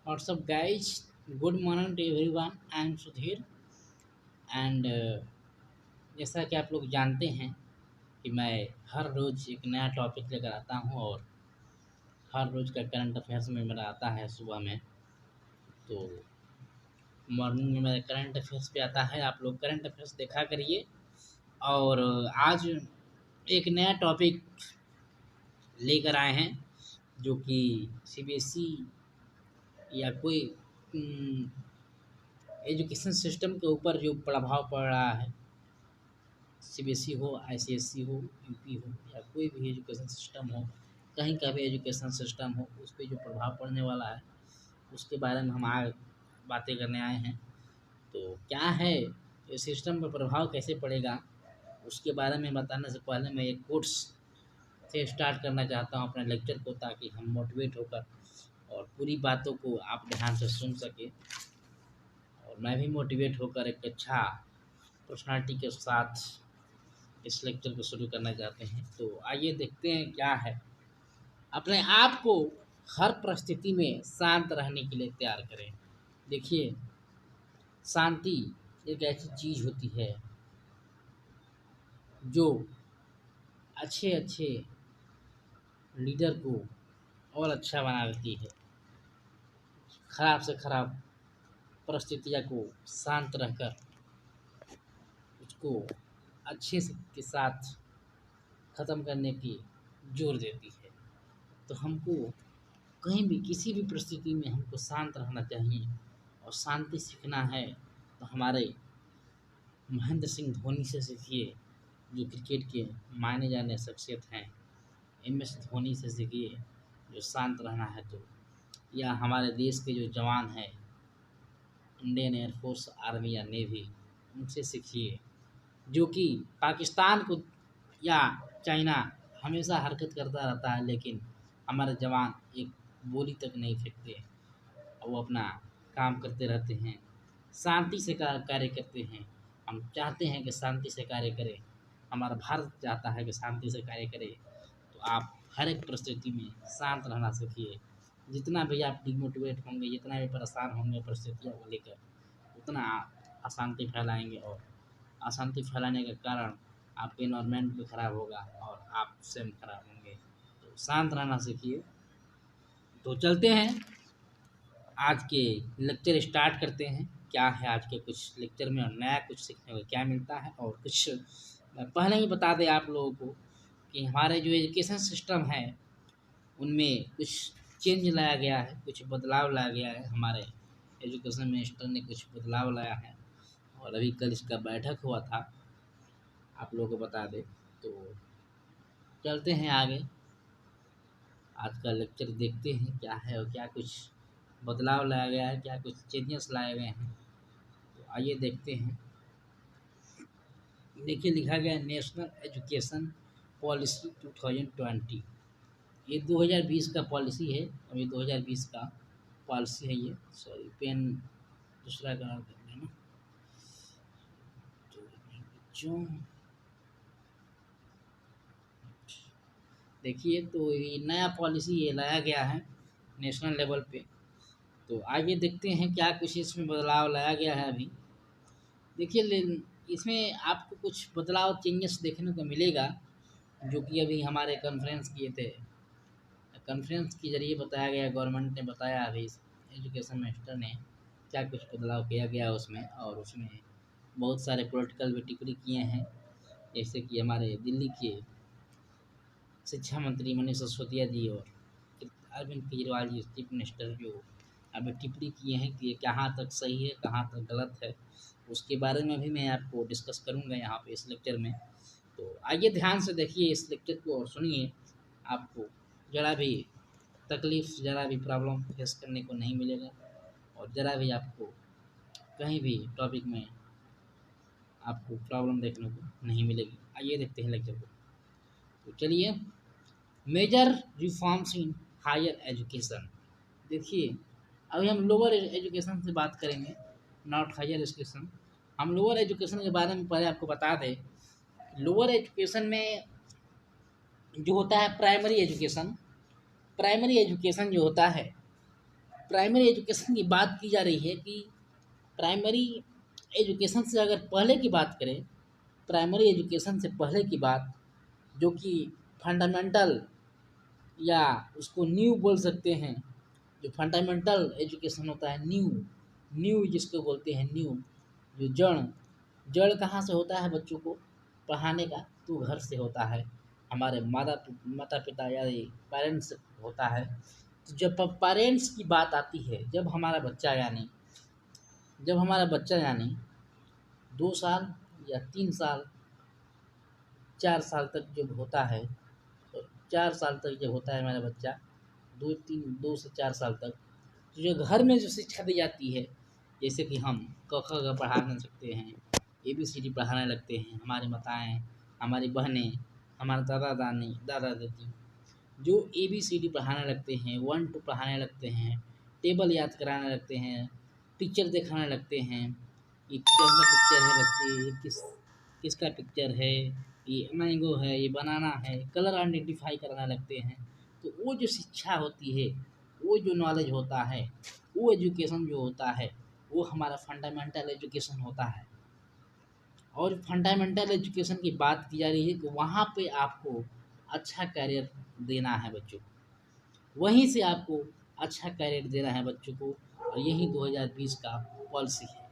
WhatsApp guys, good morning to everyone. I am Sudhir and जैसा कि आप लोग जानते हैं कि मैं हर रोज़ एक नया टॉपिक लेकर आता हूं और हर रोज़ का करंट अफेयर्स में मेरा आता है सुबह में। तो मॉर्निंग में मेरा करंट अफेयर्स पे आता है, आप लोग करंट अफेयर्स देखा करिए। और आज एक नया टॉपिक लेकर आए हैं जो कि सीबीएसई या कोई एजुकेशन सिस्टम के ऊपर जो प्रभाव पड़ रहा है, सीबीएसई हो, आईसीएसई हो, यूपी हो या कोई भी एजुकेशन सिस्टम हो, कहीं का भी एजुकेशन सिस्टम हो, उस पर जो प्रभाव पड़ने वाला है उसके बारे में हम आज बातें करने आए हैं। तो क्या है ये सिस्टम पर प्रभाव कैसे पड़ेगा, उसके बारे में बताने से पहले मैं एक कोट्स से स्टार्ट करना चाहता हूँ अपने लेक्चर को, ताकि हम मोटिवेट होकर और पूरी बातों को आप ध्यान से सुन सके और मैं भी मोटिवेट होकर एक अच्छा पर्सनालिटी के साथ इस लेक्चर को शुरू करना चाहते हैं। तो आइए देखते हैं क्या है। अपने आप को हर परिस्थिति में शांत रहने के लिए तैयार करें। देखिए, शांति एक ऐसी चीज़ होती है जो अच्छे अच्छे लीडर को और अच्छा बना देती है। खराब से खराब परिस्थितियों को शांत रहकर उसको अच्छे से के साथ ख़त्म करने की जोर देती है। तो हमको कहीं भी किसी भी परिस्थिति में हमको शांत रहना चाहिए और शांति सीखना है तो हमारे महेंद्र सिंह धोनी से सीखिए, जो क्रिकेट के माने जाने शख्सियत हैं। एम एस धोनी से सीखिए जो शांत रहना है। तो या हमारे देश के जो जवान हैं, इंडियन एयरफोर्स, आर्मी या नेवी, उनसे सीखिए जो कि पाकिस्तान को या चाइना हमेशा हरकत करता रहता है, लेकिन हमारे जवान एक गोली तक नहीं फेंकते। वो अपना काम करते रहते हैं, शांति से कार्य करते हैं। हम चाहते हैं कि शांति से कार्य करें, हमारा भारत चाहता है कि शांति से कार्य करें। तो आप हर एक परिस्थिति में शांत रहना सीखिए। जितना भी आप डिमोटिवेट होंगे, जितना भी परेशान होंगे परिस्थितियों को लेकर, उतना आप अशांति फैलाएंगे और अशांति फैलाने के कारण आपके इन्वायरमेंट भी खराब होगा और आप स्वयं खराब होंगे। तो शांत रहना सीखिए। तो चलते हैं, आज के लेक्चर स्टार्ट करते हैं। क्या है आज के कुछ लेक्चर में और नया कुछ सीखने को क्या मिलता है। और कुछ मैं पहले ही बता दें आप लोगों को कि हमारे जो एजुकेशन सिस्टम है उनमें कुछ चेंज लाया गया है, कुछ बदलाव लाया गया है। हमारे एजुकेशन मिनिस्टर ने कुछ बदलाव लाया है और अभी कल इसका बैठक हुआ था, आप लोगों को बता दें। तो चलते हैं आगे, आज का लेक्चर देखते हैं क्या है और क्या कुछ बदलाव लाया गया है, क्या कुछ चेंजेस लाए गए हैं। तो आइए देखते हैं। देखिए, लिखा गया है नेशनल एजुकेशन पॉलिसी 2020। ये 2020 का पॉलिसी है, अभी 2020 का पॉलिसी है ये। सॉरी, पेन दूसरा का है ना। तो जो देखिए, तो ये नया पॉलिसी ये लाया गया है नेशनल लेवल पे। तो आइए देखते हैं क्या कुछ इसमें बदलाव लाया गया है अभी। देखिए, इसमें आपको कुछ बदलाव चेंजेस देखने को मिलेगा जो कि अभी हमारे कॉन्फ्रेंस किए थे। कॉन्फ्रेंस के ज़रिए बताया गया, गवर्नमेंट ने बताया अभी एजुकेशन मिनिस्टर ने क्या कुछ बदलाव किया गया उसमें। और उसमें बहुत सारे पॉलिटिकल भी टिप्पणी किए हैं, जैसे कि हमारे दिल्ली के शिक्षा मंत्री मनीष सिसोदिया जी और अरविंद केजरीवाल जी चीफ मिनिस्टर, जो अभी टिप्पणी किए हैं कि ये कहाँ तक सही है कहाँ तक गलत है, उसके बारे में भी मैं आपको डिस्कस करूँगा यहाँ पे इस लेक्चर में। तो आइए ध्यान से देखिए इस लेक्चर को और सुनिए, आपको ज़रा भी तकलीफ़, ज़रा भी प्रॉब्लम फेस करने को नहीं मिलेगा और ज़रा भी आपको कहीं भी टॉपिक में आपको प्रॉब्लम देखने को नहीं मिलेगी। आइए देखते हैं लेक्चर को। तो चलिए, major reforms in higher education. देखिए, अभी हम लोअर एजुकेशन से बात करेंगे, नॉट हायर एजुकेशन। हम लोअर एजुकेशन के बारे में पहले आपको बता दें। लोअर एजुकेशन में जो होता है प्राइमरी एजुकेशन, प्राइमरी एजुकेशन जो होता है प्राइमरी एजुकेशन की बात की जा रही है कि प्राइमरी एजुकेशन से अगर पहले की बात करें, प्राइमरी एजुकेशन से पहले की बात, जो कि फंडामेंटल या उसको नींव बोल सकते हैं, जो फंडामेंटल एजुकेशन होता है, नींव, नींव जिसको बोलते हैं नींव, जो जड़, जड़ कहाँ से होता है बच्चों को पढ़ाने का, तो घर से होता है, हमारे माता पिता या पेरेंट्स से होता है। तो जब पेरेंट्स की बात आती है, जब हमारा बच्चा यानी 2 साल या 3 साल 4 साल तक जब होता है, तो 4 साल तक जब होता है हमारा बच्चा, 2 से 4 साल तक, तो जो घर में जो शिक्षा दी जाती है, जैसे कि हम क ख ग पढ़ाने सकते हैं, ABCD पढ़ाने लगते हैं, हमारी माताएँ, हमारी बहनें, हमारे दादा दादी जो ABCD पढ़ाने लगते हैं, 1 2 पढ़ाने लगते हैं, टेबल याद कराने लगते हैं, पिक्चर दिखाने लगते हैं, ये कैसा पिक्चर है बच्चे, ये किसका पिक्चर है, ये मैंगो है, ये बनाना है, कलर आइडेंटिफाई कराने लगते हैं। तो वो जो शिक्षा होती है, वो जो नॉलेज होता है, वो एजुकेशन जो होता है, वो हमारा फंडामेंटल एजुकेशन होता है। और फंडामेंटल एजुकेशन की बात की जा रही है कि वहाँ पे आपको अच्छा करियर देना है बच्चों को, वहीं से आपको अच्छा करियर देना है बच्चों को, और यही 2020 का पॉलिसी है।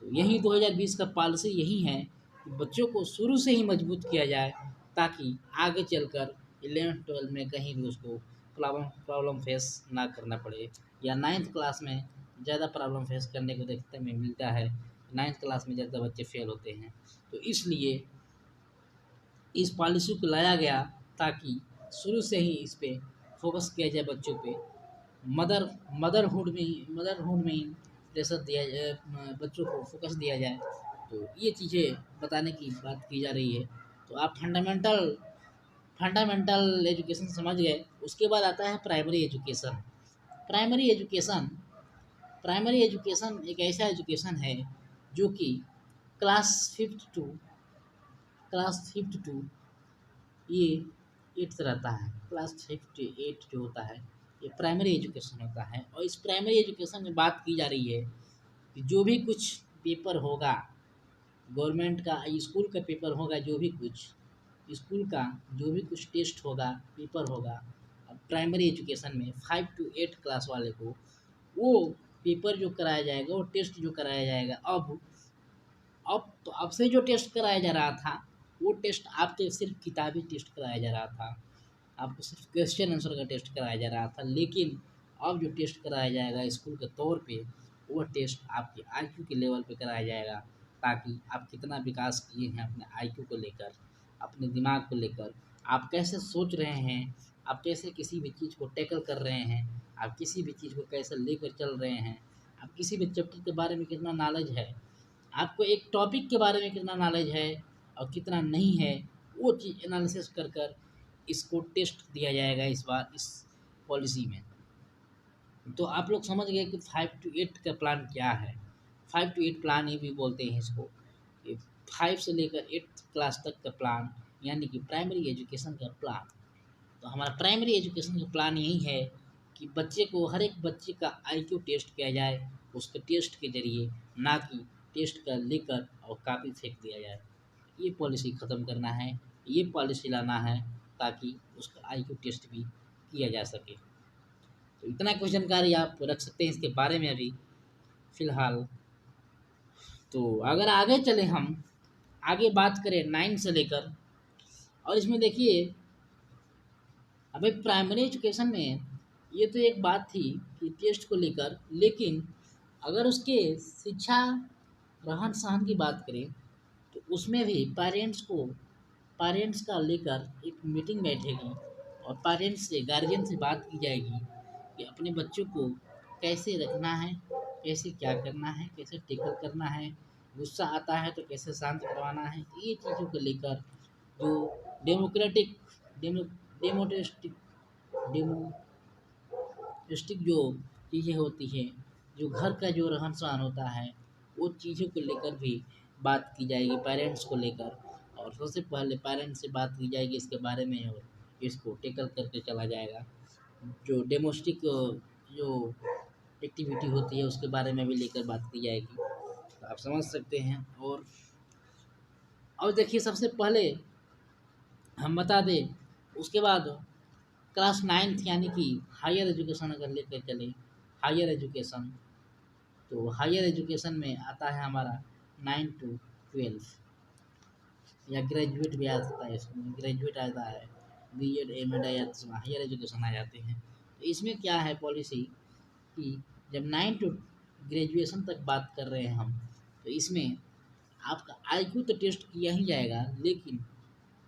तो यही 2020 का पॉलिसी यही है कि बच्चों को शुरू से ही मजबूत किया जाए, ताकि आगे चलकर 11th 12th में कहीं भी उसको प्रॉब्लम फेस ना करना पड़े, या 9th क्लास में ज़्यादा प्रॉब्लम फेस करने को देखने में मिलता है, 9th क्लास में ज़्यादा बच्चे फेल होते हैं। तो इसलिए इस पॉलिसी को लाया गया ताकि शुरू से ही इस पे फोकस किया जाए बच्चों पे, मदरहुड में ही प्रेशर दिया जाए, बच्चों को फोकस दिया जाए। तो ये चीज़ें बताने की बात की जा रही है। तो आप फंडामेंटल एजुकेशन समझ गए। उसके बाद आता है primary education. Primary education primary education एक ऐसा एजुकेशन है जो कि क्लास फिफ्थ टू ये 8th रहता है। क्लास 5 to 8 जो होता है, ये प्राइमरी एजुकेशन होता है। और इस प्राइमरी एजुकेशन में बात की जा रही है कि जो भी कुछ पेपर होगा गवर्नमेंट का, स्कूल का पेपर होगा, जो भी कुछ स्कूल का जो भी कुछ टेस्ट होगा, पेपर होगा, अब प्राइमरी एजुकेशन में 5 to 8 क्लास वाले को वो पेपर जो कराया जाएगा, वो टेस्ट जो कराया जाएगा, अब से जो टेस्ट कराया जा रहा था, वो टेस्ट आपके सिर्फ किताबी टेस्ट कराया जा रहा था, आपको सिर्फ क्वेश्चन आंसर का टेस्ट कराया जा रहा था। लेकिन अब जो टेस्ट कराया जाएगा स्कूल के तौर पे, वो टेस्ट आपके IQ के लेवल पे कराया जाएगा, ताकि आप कितना विकास किए हैं अपने IQ को लेकर, अपने दिमाग को लेकर, आप कैसे सोच रहे हैं, आप कैसे किसी भी चीज़ को टैकल कर रहे हैं, आप किसी भी चीज़ को कैसे लेकर चल रहे हैं, आप किसी भी चैप्टर के बारे में कितना नॉलेज है, आपको एक टॉपिक के बारे में कितना नॉलेज है और कितना नहीं है, वो चीज़ एनालिसिस कर इसको टेस्ट दिया जाएगा इस बार इस पॉलिसी में। तो आप लोग समझ गए कि 5 to 8 का प्लान क्या है। 5 to 8 प्लान ही भी बोलते हैं इसको, 5 से लेकर 8th क्लास तक का प्लान, यानी कि प्राइमरी एजुकेशन का प्लान। तो हमारा प्राइमरी एजुकेशन का प्लान यही है कि बच्चे को, हर एक बच्चे का IQ टेस्ट किया जाए, उसके टेस्ट के जरिए, ना कि टेस्ट का लेकर और कॉपी फेंक दिया जाए। ये पॉलिसी ख़त्म करना है, ये पॉलिसी लाना है, ताकि उसका IQ टेस्ट भी किया जा सके। तो इतना कुछ जानकारी आप रख सकते हैं इसके बारे में अभी फ़िलहाल। तो अगर आगे चले, हम आगे बात करें 9 से लेकर, और इसमें देखिए अभी प्राइमरी एजुकेशन में ये तो एक बात थी कि टेस्ट को लेकर, लेकिन अगर उसके शिक्षा रहन सहन की बात करें, तो उसमें भी पेरेंट्स का लेकर एक मीटिंग बैठेगी, और पेरेंट्स से, गार्जियन से बात की जाएगी कि अपने बच्चों को कैसे रखना है, कैसे क्या करना है, कैसे टेकल करना है, गुस्सा आता है तो कैसे शांत करवाना है। ये चीज़ों को लेकर जो डेमोक्रेटिक डेमो डेमोक्रेटिक डेमोक्रेटिक जो चीज़ें होती हैं, जो घर का जो रहन सहन होता है, वो चीज़ों को लेकर भी बात की जाएगी पेरेंट्स को लेकर। और सबसे पहले पेरेंट्स से बात की जाएगी इसके बारे में, और इसको टेकल करके चला जाएगा। जो जो एक्टिविटी होती है उसके बारे में भी लेकर बात की जाएगी, तो आप समझ सकते हैं। और देखिए, सबसे पहले हम बता दें, उसके बाद क्लास 9th यानी कि हायर एजुकेशन अगर लेकर चले, हायर एजुकेशन, तो हायर एजुकेशन में आता है हमारा 9 to 12, या ग्रेजुएट भी आ सकता है, इसमें ग्रेजुएट आता है, बीएड एमएड आ जाता है, हायर एजुकेशन आ जाते हैं। तो इसमें क्या है पॉलिसी कि जब 9 टू ग्रेजुएशन तक बात कर रहे हैं हम, तो इसमें आपका आईक्यू तो टेस्ट किया ही जाएगा, लेकिन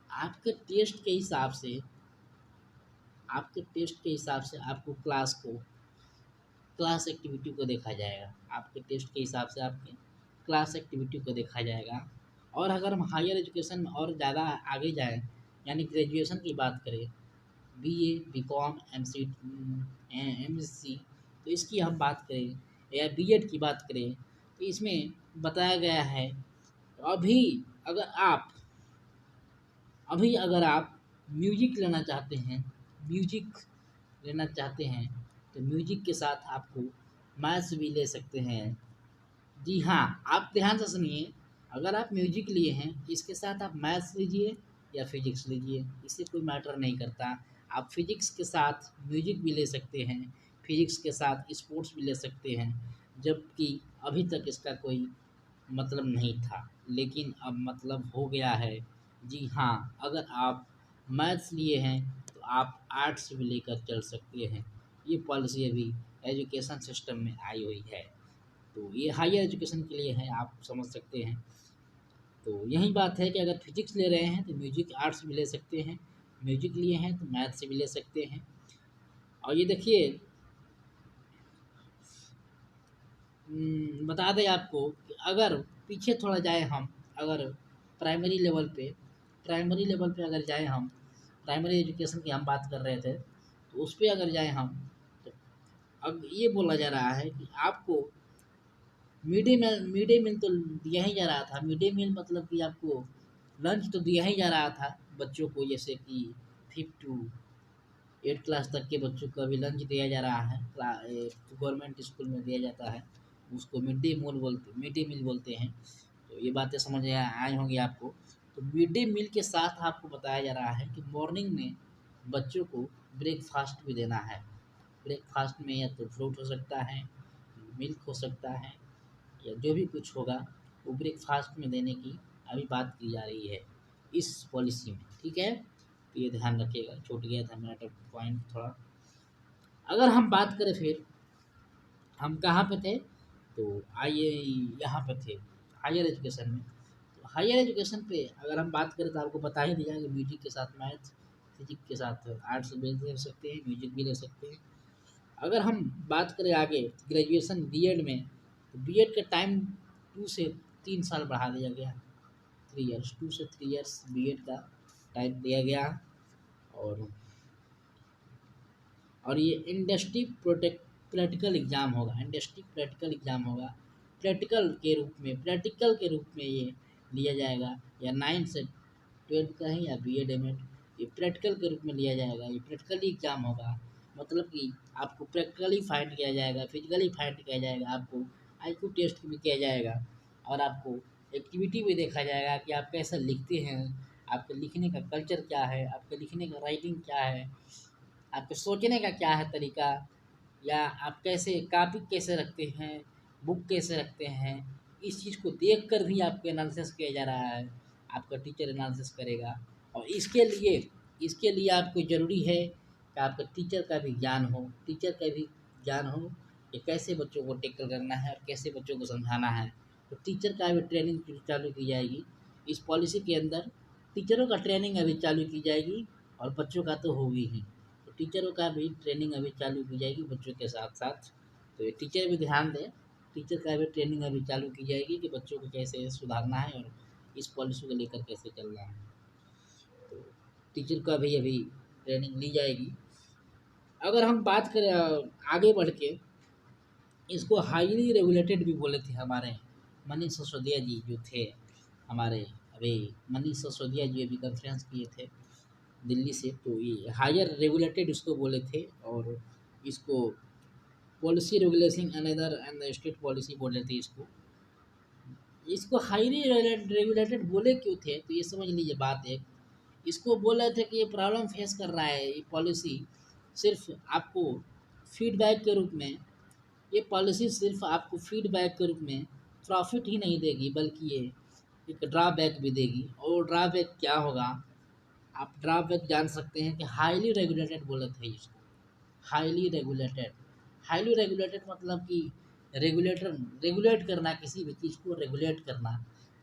आपके टेस्ट के हिसाब से आपको क्लास एक्टिविटी को देखा जाएगा। आपके टेस्ट के हिसाब से आपके क्लास एक्टिविटी को देखा जाएगा। और अगर हम हायर एजुकेशन में और ज़्यादा आगे जाएँ, यानी ग्रेजुएशन की बात करें, बीए, बीकॉम, एमएससी, तो इसकी हम बात करें, या बीएड की बात करें, तो इसमें बताया गया है अभी अगर आप म्यूजिक लेना चाहते हैं तो म्यूजिक के साथ आपको मैथ्स भी ले सकते हैं। जी हाँ, आप ध्यान से सुनिए, अगर आप म्यूजिक लिए हैं इसके साथ आप मैथ्स लीजिए या फिजिक्स लीजिए, इससे कोई मैटर नहीं करता। आप फिजिक्स के साथ म्यूजिक भी ले सकते हैं, फिजिक्स के साथ स्पोर्ट्स भी ले सकते हैं, जबकि अभी तक इसका कोई मतलब नहीं था, लेकिन अब मतलब हो गया है। जी हाँ, अगर आप मैथ्स लिए हैं तो आप आर्ट्स भी लेकर चल सकते हैं। ये पॉलिसी अभी एजुकेशन सिस्टम में आई हुई है, तो ये हायर एजुकेशन के लिए है, आप समझ सकते हैं। तो यही बात है कि अगर फिजिक्स ले रहे हैं तो म्यूजिक आर्ट्स भी ले सकते हैं, म्यूजिक लिए हैं तो मैथ्स भी ले सकते हैं। और ये देखिए, बता दें आपको कि अगर पीछे थोड़ा जाए हम, अगर प्राइमरी लेवल पे अगर जाए हम, प्राइमरी एजुकेशन की हम बात कर रहे थे, तो उस पे अगर जाए हम, तो अब ये बोला जा रहा है कि आपको मिड डे मील तो दिया ही जा रहा था। मिड डे मील मतलब कि आपको लंच तो दिया ही जा रहा था बच्चों को, जैसे कि 5 to 8 क्लास तक के बच्चों को अभी लंच दिया जा रहा है, गवर्नमेंट स्कूल में दिया जाता है, उसको मिड डे मील बोलते हैं। तो ये बातें समझ आई होंगी आपको। तो मिड डे मील के साथ आपको बताया जा रहा है कि मॉर्निंग में बच्चों को ब्रेकफास्ट भी देना है। ब्रेकफास्ट में या तो फ्रूट हो सकता है, मिल्क हो सकता है, या जो भी कुछ होगा वो ब्रेकफास्ट में देने की अभी बात की जा रही है इस पॉलिसी में, ठीक है। तो ये ध्यान रखिएगा, छूट गया था मेरा पॉइंट थोड़ा। अगर हम बात करें, फिर हम कहाँ पे थे, तो आइए यहाँ पे थे हायर एजुकेशन में। तो हायर एजुकेशन पे अगर हम बात करें तो आपको बता ही दिया कि म्यूजिक के साथ मैथ, फिजिक्स के साथ आर्ट्स भी ले सकते हैं, म्यूजिक भी ले सकते हैं। अगर हम बात करें आगे ग्रेजुएशन बीएड में, तो बीएड का टाइम 2 से 3 साल बढ़ा दिया गया, 3 ईयर्स, 2 से 3 ईयर्स बीएड का टाइम दिया गया। और ये इंडस्ट्री प्रैक्टिकल एग्ज़ाम होगा, प्रैक्टिकल के रूप में ये लिया जाएगा, या 9 से 12 का है या बीएड एमएड, ये प्रैक्टिकल के रूप में लिया जाएगा। ये प्रैक्टिकली एग्ज़ाम होगा, मतलब कि आपको प्रैक्टिकली फाइंड किया जाएगा, फिजिकली फाइंड किया जाएगा, आपको आईक्यू टेस्ट भी किया जाएगा, और आपको एक्टिविटी भी देखा जाएगा कि आप कैसे लिखते हैं, आपके लिखने का कल्चर क्या है, आपके लिखने का राइटिंग क्या है, आपके सोचने का क्या है तरीका, या आप कॉपी कैसे रखते हैं, बुक कैसे रखते हैं। इस चीज़ को देखकर भी आपको एनालिसिस किया जा रहा है, आपका टीचर एनालिसिस करेगा। और इसके लिए आपको ज़रूरी है कि आपका टीचर का भी ज्ञान हो कि कैसे बच्चों को टैकल करना है और कैसे बच्चों को समझाना है। तो टीचर का भी ट्रेनिंग चालू की जाएगी इस पॉलिसी के अंदर। टीचरों का ट्रेनिंग अभी चालू की जाएगी, और बच्चों का तो होगी ही। तो टीचरों का भी ट्रेनिंग अभी चालू की जाएगी बच्चों के साथ साथ। तो ये टीचर भी ध्यान दें, टीचर का भी ट्रेनिंग अभी चालू की जाएगी कि बच्चों को कैसे सुधारना है और इस पॉलिसी को लेकर कैसे चलना है। तो टीचर का भी अभी ट्रेनिंग ली जाएगी। अगर हम बात करें आगे बढ़ के, इसको हाईली रेगुलेटेड भी बोले थे हमारे मनीष सिसोदिया जी जो थे हमारे, अभी मनीष सिसोदिया जी अभी कॉन्फ्रेंस किए थे दिल्ली से, तो ये हायर रेगुलेटेड इसको बोले थे। और इसको policy regulation another and state policy बोल रहे थे इसको। इसको हाईली रेगुलेटेड बोले क्यों थे, तो ये समझ लीजिए बात एक। इसको बोल रहे थे कि ये प्रॉब्लम फेस कर रहा है, ये पॉलिसी सिर्फ आपको फीडबैक के रूप में, ये पॉलिसी सिर्फ आपको फीडबैक के रूप में प्रॉफिट ही नहीं देगी, बल्कि ये एक ड्रॉबैक भी देगी। और ड्रॉबैक क्या होगा, आप ड्रॉबैक जान सकते हैं कि हाईली रेगुलेटेड बोले थे इसको। हाईली रेगुलेटेड, हाईली रेगुलेटेड मतलब कि रेगुलेटर, रेगुलेट करना, किसी भी चीज़ को रेगुलेट करना।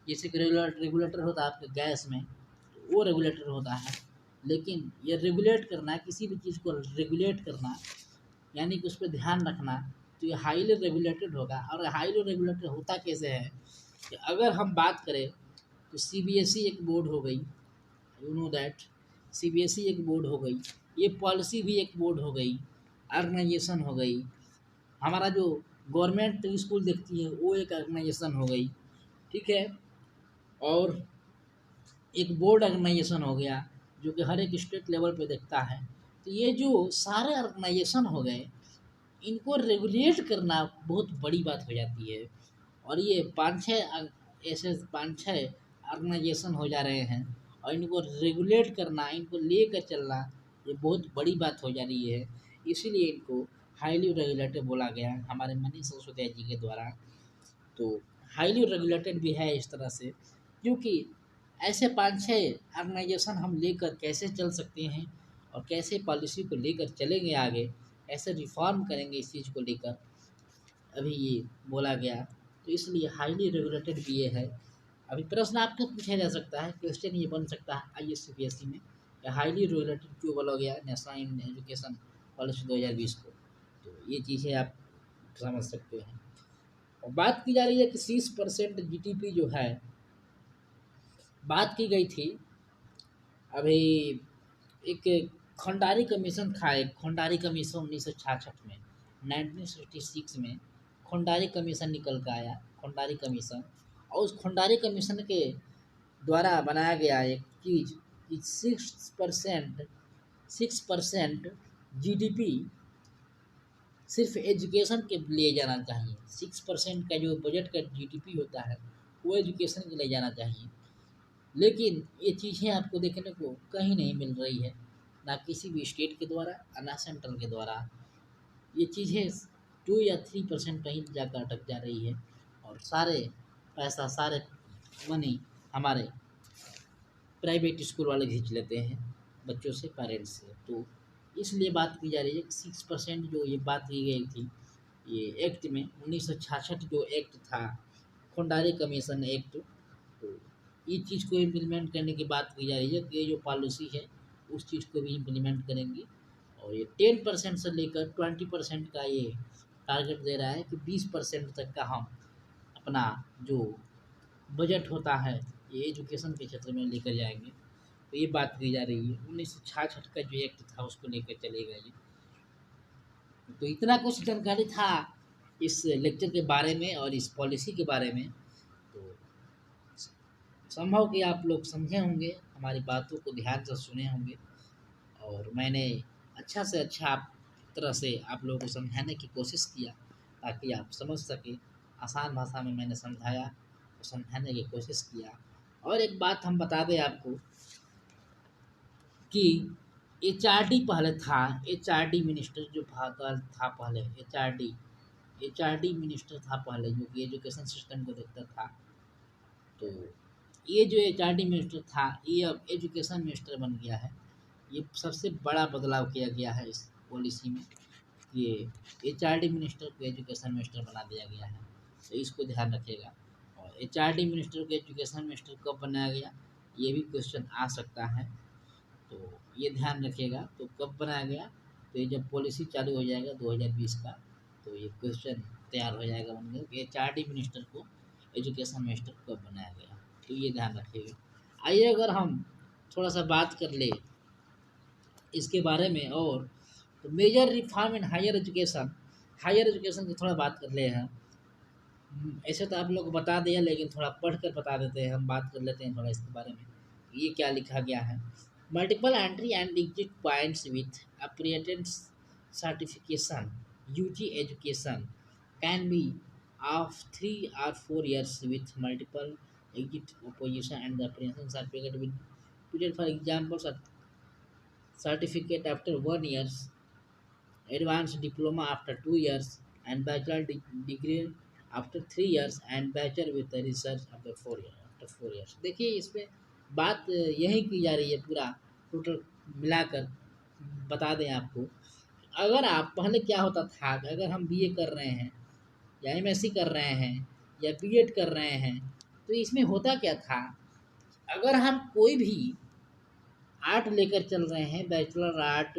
जैसे कि रेगुलेटर होता है आपके गैस में, तो वो रेगुलेटर होता है। लेकिन ये रेगुलेट करना, किसी भी चीज़ को रेगुलेट करना, यानी कि उस पर ध्यान रखना, तो ये हाईली रेगुलेटेड होगा। और हाईली रेगुलेटेड होता कैसे है कि अगर हम बात करें तो सीबीएसई एक बोर्ड हो गई, यू नो दैट, सीबीएसई एक बोर्ड हो गई, ये पॉलिसी भी एक बोर्ड हो गई, ऑर्गेनाइजेशन हो गई। हमारा जो गवर्नमेंट स्कूल देखती है वो एक ऑर्गेनाइजेशन हो गई, ठीक है। और एक बोर्ड ऑर्गेनाइजेशन हो गया जो कि हर एक स्टेट लेवल पे देखता है। तो ये जो सारे ऑर्गेनाइजेशन हो गए, इनको रेगुलेट करना बहुत बड़ी बात हो जाती है। और ये ऐसे पाँच छः ऑर्गेनाइजेशन हो जा रहे हैं, और इनको रेगुलेट करना, इनको लेकर चलना, ये बहुत बड़ी बात हो जा रही है। इसीलिए इनको हाईली रेगुलेटेड बोला गया हमारे मनीष सिसोदिया जी के द्वारा। तो हाईली रेगुलेटेड भी है इस तरह से, क्योंकि ऐसे पाँच छः ऑर्गेनाइजेशन हम लेकर कैसे चल सकते हैं और कैसे पॉलिसी को लेकर चलेंगे आगे, कैसे रिफॉर्म करेंगे इस चीज़ को लेकर, अभी ये बोला गया। तो इसलिए हाईली रेगुलेटेड भी ये है। अभी प्रश्न आपको पूछा जा सकता है, क्वेश्चन ये बन सकता है ISCPSC में, कि हाईली रेगुलेटेड क्यों बोला गया नेशनल एजुकेशन पॉलिसी 2020 को। तो ये चीज़ें आप समझ सकते हैं। और बात की जा रही है कि 30% GDP जो है, बात की गई थी अभी, एक खंडारी कमीशन था, एक खंडारी कमीशन 1966 में, 1966 में खंडारी कमीशन निकल कर आया, खंडारी कमीशन। और उस खंडारी कमीशन के द्वारा बनाया गया एक चीज़ कि 6% GDP सिर्फ एजुकेशन के लिए जाना चाहिए। 6% का जो बजट का GDP होता है वो एजुकेशन के लिए जाना चाहिए। लेकिन ये चीज़ें आपको देखने को कहीं नहीं मिल रही है, ना किसी भी स्टेट के द्वारा और ना सेंट्रल के द्वारा। ये चीज़ें 2 या 3% कहीं जाकर अटक जा रही है, और सारे पैसा, सारे मनी हमारे प्राइवेट स्कूल वाले खींच लेते हैं बच्चों से, पेरेंट्स से। तो इसलिए बात की जा रही है कि 6% जो ये बात की गई थी, ये एक्ट में 1966 जो एक्ट था, खंडारी कमीशन एक्ट, तो ये चीज़ को इम्प्लीमेंट करने की बात की जा रही है कि ये जो पॉलिसी है उस चीज़ को भी इम्प्लीमेंट करेंगे। और ये 10% से लेकर 20% का ये टारगेट दे रहा है कि 20% तक का हम अपना जो बजट होता है ये एजुकेशन के क्षेत्र में लेकर जाएंगे। तो ये बात की जा रही है, 1966 का जो एक्ट था उसको लेकर चलेगा ये। तो इतना कुछ जानकारी था इस लेक्चर के बारे में और इस पॉलिसी के बारे में। तो संभव कि आप लोग समझे होंगे, हमारी बातों को ध्यान से सुने होंगे, और मैंने अच्छा से अच्छा तरह से आप लोगों को समझाने की कोशिश किया ताकि आप समझ सकें। आसान भाषा में मैंने समझाया और समझाने की कोशिश किया। और एक बात हम बता दें आपको कि HRD पहले था, HRD मिनिस्टर जो था पहले, HRD मिनिस्टर था पहले, जो कि एजुकेशन सिस्टम को देखता था। तो ये जो HRD मिनिस्टर था ये अब एजुकेशन मिनिस्टर बन गया है। ये सबसे बड़ा बदलाव किया गया है इस पॉलिसी में, ये HRD मिनिस्टर को एजुकेशन मिनिस्टर बना दिया गया है। तो इसको ध्यान रखिएगा। और HRD मिनिस्टर को एजुकेशन मिनिस्टर कब बनाया गया, ये भी क्वेश्चन आ सकता है, तो ये ध्यान रखिएगा। तो कब बनाया गया, तो ये जब पॉलिसी चालू हो जाएगा 2020 का, तो ये क्वेश्चन तैयार हो जाएगा उनके कि HRD मिनिस्टर को एजुकेशन मिनिस्टर कब बनाया गया, तो ये ध्यान रखिएगा। आइए अगर हम थोड़ा सा बात कर ले इसके बारे में, और तो major reform in higher education, higher education की थोड़ा बात कर ले हैं। ऐसे तो आप लोग को बता दिया, लेकिन थोड़ा पढ़ कर बता देते हैं, हम बात कर लेते हैं थोड़ा इसके बारे में, ये क्या लिखा गया है। Multiple entry and exit points with appropriated certification UG education can be of 3 or 4 years with multiple exit opposition and the apprehension certificate with period for example certificate after 1 year, advanced diploma after 2 years, and bachelor degree after 3 years, and bachelor with research after 4 years. After 4 years देखिए इसमें बात यही की जा रही है पूरा total मिलाकर बता दें आपको। अगर आप पहले क्या होता था कि अगर हम बीए कर रहे हैं या एमएससी कर रहे हैं या बीएड कर रहे हैं तो इसमें होता क्या था, अगर हम कोई भी आर्ट लेकर चल रहे हैं बैचलर आर्ट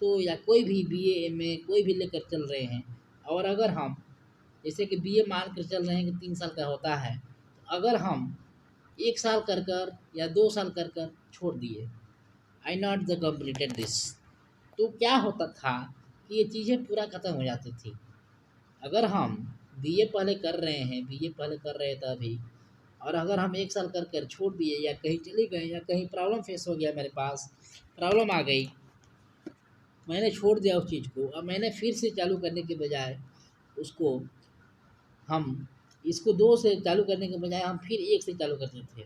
तो या कोई भी बीए एमए कोई भी लेकर चल रहे हैं, और अगर हम जैसे कि बीए मान कर चल रहे हैं कि 3 साल का होता है, तो अगर हम 1 साल कर कर या 2 साल कर कर छोड़ दिए, आई नॉट द कम्प्लीटेड दिस, तो क्या होता था कि ये चीज़ें पूरा ख़त्म हो जाती थी। अगर हम बीए पहले कर रहे हैं, बीए पहले कर रहे थे अभी, और अगर हम 1 साल कर कर छोड़ दिए या कहीं चले गए या कहीं प्रॉब्लम फेस हो गया, मेरे पास प्रॉब्लम आ गई, मैंने छोड़ दिया उस चीज़ को, अब मैंने फिर से चालू करने के बजाय उसको हम इसको 2 से चालू करने के बजाय हम फिर 1 से चालू करते थे।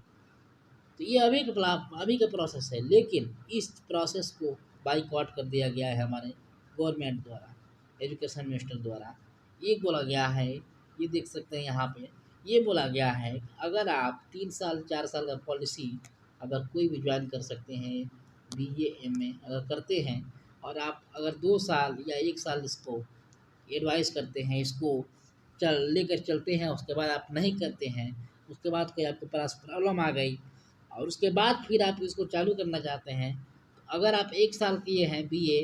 तो ये अभी का प्रोसेस है, लेकिन इस प्रोसेस को बाइकआउट कर दिया गया है हमारे गवर्नमेंट द्वारा, एजुकेशन मिनिस्टर द्वारा। ये बोला गया है, ये देख सकते हैं यहाँ पे, ये बोला गया है कि अगर आप 3 साल 4 साल का पॉलिसी अगर कोई भी ज्वाइन कर सकते हैं, बीए एमए अगर करते हैं, और आप अगर 2 साल या 1 साल इसको एडवाइस करते हैं, इसको लेकर चलते हैं, उसके बाद आप नहीं करते हैं, उसके बाद कोई आपके पास प्रॉब्लम आ गई और उसके बाद फिर आप इसको चालू करना चाहते हैं, तो अगर आप 1 साल किए हैं बीए,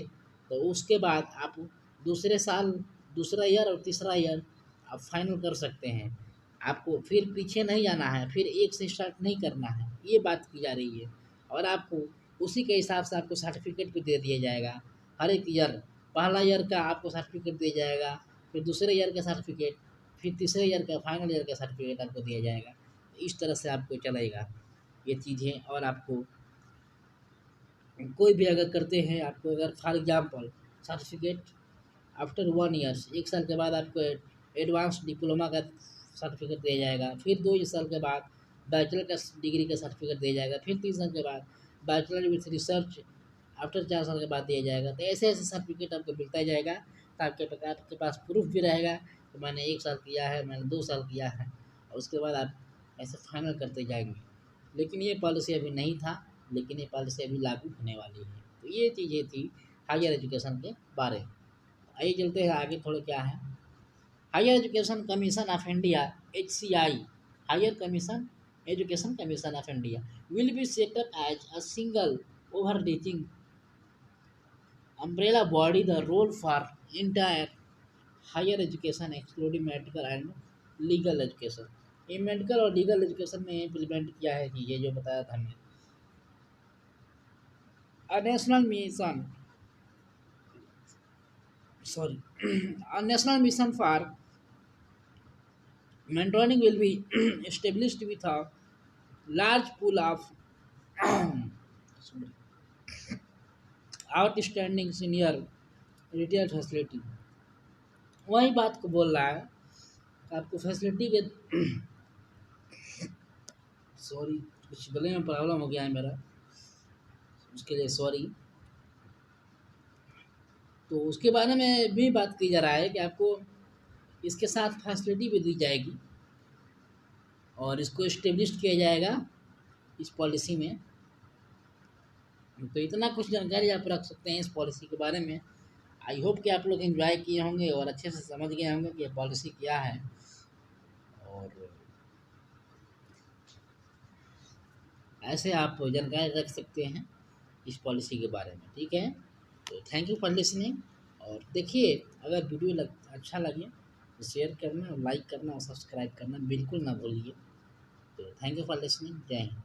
तो उसके बाद आप दूसरे साल दूसरा ईयर और तीसरा ईयर आप फाइनल कर सकते हैं। आपको फिर पीछे नहीं जाना है, फिर 1 से स्टार्ट नहीं करना है, ये बात की जा रही है। और आपको उसी के हिसाब से आपको सर्टिफिकेट भी दे दिया जाएगा। हर एक ईयर पहला ईयर का आपको सर्टिफिकेट दिया जाएगा, फिर दूसरे ईयर का सर्टिफिकेट, फिर तीसरे ईयर का फाइनल ईयर का सर्टिफिकेट आपको दिया जाएगा। इस तरह से आपको चलेगा ये चीज़ें। और आपको कोई भी अगर करते हैं, आपको अगर for example certificate after 1 years, 1 साल के बाद आपको एडवांस डिप्लोमा का सर्टिफिकेट दिया जाएगा, फिर 2 साल के बाद बैचलर का डिग्री का सर्टिफिकेट दिया जाएगा, फिर 3 साल के बाद बैचलर विथ रिसर्च आफ्टर 4 साल के बाद दिया जाएगा। तो ऐसे ऐसे सर्टिफिकेट आपको मिलता जाएगा, तो आपके पास प्रूफ भी रहेगा तो मैंने 1 साल किया है, मैंने 2 साल किया है, और उसके बाद आप ऐसे फाइनल करते जाएंगे। लेकिन ये पॉलिसी अभी नहीं था, लेकिन ये पॉलिसी अभी लागू होने वाली है। तो ये चीज़ें थी हायर एजुकेशन के बारे में। आइए चलते हैं आगे थोड़े क्या है। Higher education commission of India HCI, higher commission education commission of India will be set up as a single overreaching umbrella body the role for entire higher education excluding medical and legal education। ये medical और legal education में implement किया है कि ये जो बताया था हमने। A national mission, sorry, a national mission for mentoring will be established with a large pool of sorry, outstanding senior retail facility। वही बात को बोल रहा है, आपको फैसिलिटी के सॉरी कुछ गले में प्रॉब्लम हो गया है मेरा, उसके लिए सॉरी। तो उसके बारे में भी बात की जा रहा है कि आपको इसके साथ फैसिलिटी भी दी जाएगी और इसको इस्टेब्लिश किया जाएगा इस पॉलिसी में। तो इतना कुछ जानकारी आप रख सकते हैं इस पॉलिसी के बारे में। आई होप कि आप लोग एंजॉय किए होंगे और अच्छे से समझ गए होंगे कि ये पॉलिसी क्या है, और ऐसे आप जानकारी रख सकते हैं इस पॉलिसी के बारे में। ठीक है, तो थैंक यू फॉर लिसनिंग। और देखिए, अगर वीडियो अच्छा लगे तो शेयर करना, लाइक करना और सब्सक्राइब करना बिल्कुल ना भूलिए। तो थैंक यू फॉर लिसनिंग। जय हिंद।